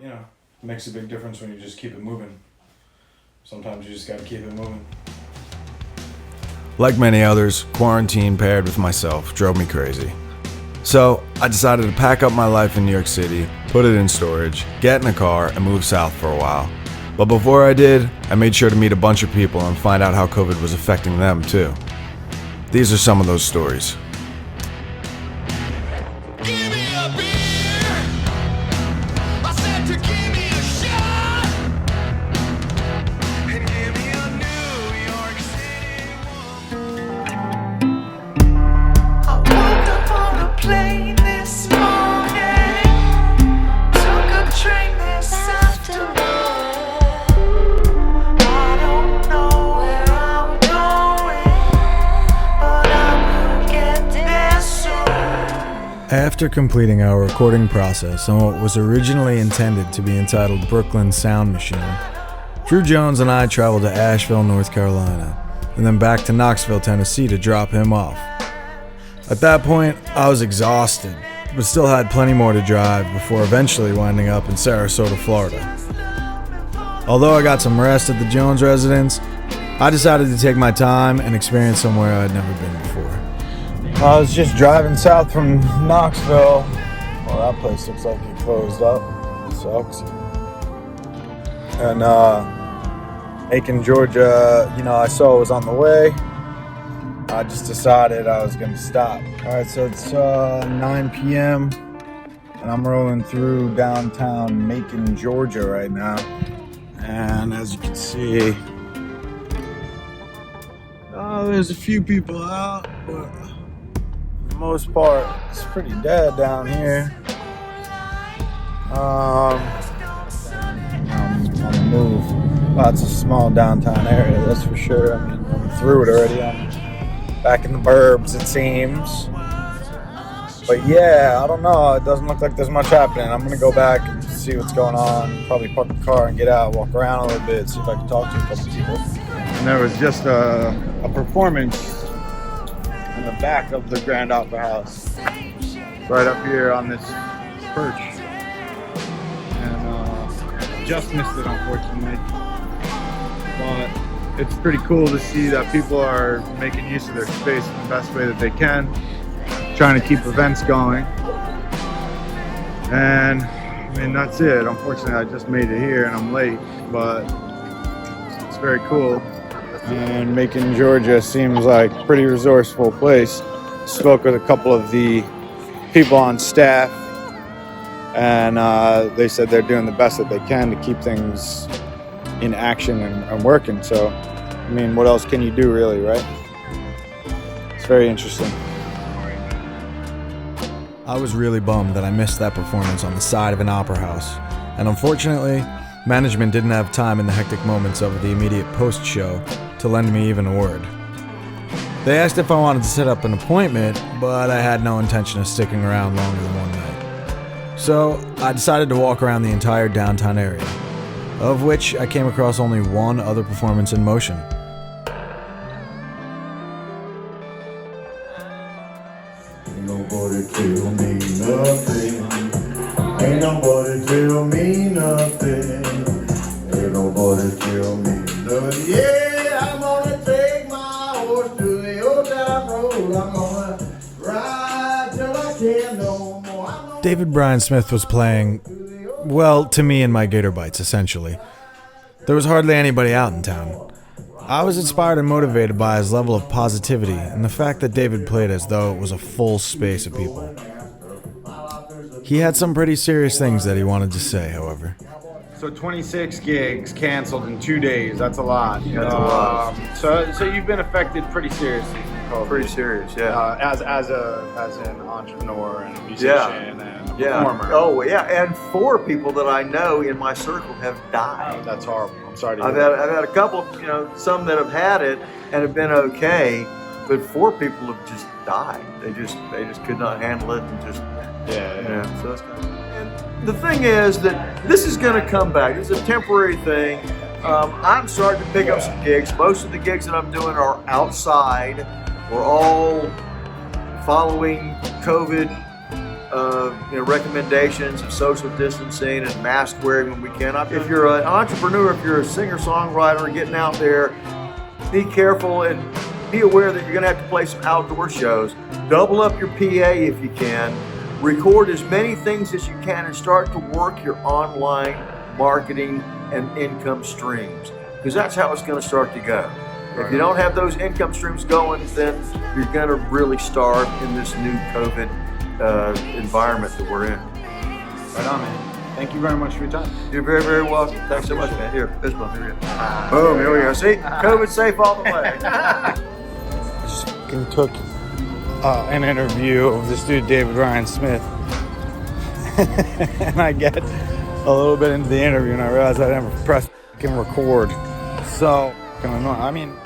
you know, it makes a big difference when you just keep it moving. Sometimes you just gotta keep it moving. Like many others, quarantine paired with myself drove me crazy. So I decided to pack up my life in New York City, put it in storage, get in a car, and move south for a while. But before I did, I made sure to meet a bunch of people and find out how COVID was affecting them too. These are some of those stories. After completing our recording process on what was originally intended to be entitled Brooklyn Sound Machine, Drew Jones and I traveled to Asheville, North Carolina, and then back to Knoxville, Tennessee to drop him off. At that point, I was exhausted, but still had plenty more to drive before eventually winding up in Sarasota, Florida. Although I got some rest at the Jones residence, I decided to take my time and experience somewhere I'd never been before. I was just driving south from Knoxville. Well, that place looks like it closed up. It sucks. And Macon, Georgia, I saw it was on the way. I just decided I was gonna stop. Alright, so it's 9 p.m. and I'm rolling through downtown Macon, Georgia right now. And as you can see, there's a few people out, but for the most part, it's pretty dead down here. I'm on the move. Lots of small downtown area, that's for sure. I mean, I'm through it already. I'm back in the burbs, it seems. But yeah, I don't know. It doesn't look like there's much happening. I'm gonna go back and see what's going on. Probably park the car and get out, walk around a little bit, see if I can talk to a couple people. And there was just a performance in the back of the Grand Opera House, right up here on this perch. And just missed it, unfortunately. But it's pretty cool to see that people are making use of their space in the best way that they can, trying to keep events going. And I mean, that's it. Unfortunately, I just made it here and I'm late, but it's very cool. And Macon, Georgia seems like a pretty resourceful place. Spoke with a couple of the people on staff, and they said they're doing the best that they can to keep things in action and working. So, I mean, what else can you do, really, right? It's very interesting. I was really bummed that I missed that performance on the side of an opera house, and unfortunately, management didn't have time in the hectic moments of the immediate post-show to lend me even a word. They asked if I wanted to set up an appointment, but I had no intention of sticking around longer than one night. So I decided to walk around the entire downtown area, of which I came across only one other performance in motion. Ain't nobody tell me nothing. Ain't nobody tell me nothing. Ain't nobody tell me nothing. Yeah, I'm gonna take my horse to the old town road. I'm gonna ride till I can't no more. David Bryan Smith was playing, well, to me and my gator bites, essentially. There was hardly anybody out in town. I was inspired and motivated by his level of positivity and the fact that David played as though it was a full space of people. He had some pretty serious things that he wanted to say, however. So 26 gigs canceled in 2 days. That's a lot. That's a lot. So you've been affected pretty seriously from COVID. Pretty serious, yeah. As an entrepreneur and a musician and a performer. Oh yeah, and 4 people that I know in my circle have died. Oh, that's horrible. I'm sorry to I've hear had a couple, some that have had it and have been okay, but 4 people have just died. They just could not handle it and just So that's kind of. And the thing is that this is going to come back. It's a temporary thing. I'm starting to pick up some gigs. Most of the gigs that I'm doing are outside. We're all following COVID recommendations of social distancing and mask wearing when we can. If you're an entrepreneur, if you're a singer-songwriter getting out there, be careful and be aware that you're going to have to play some outdoor shows. Double up your PA if you can. Record as many things as you can and start to work your online marketing and income streams, because that's how it's going to start to go. If you don't have those income streams going, then you're going to really starve in this new COVID environment that we're in. Right on, man. Thank you very much for your time. You're very, very welcome. Thanks so much, man. Here, fist bump. Here we go. Boom, here we go. See? COVID safe all the way. I just fucking took an interview of this dude, David Bryan Smith. And I get a little bit into the interview and I realized I never pressed fucking record. So, annoying. I mean,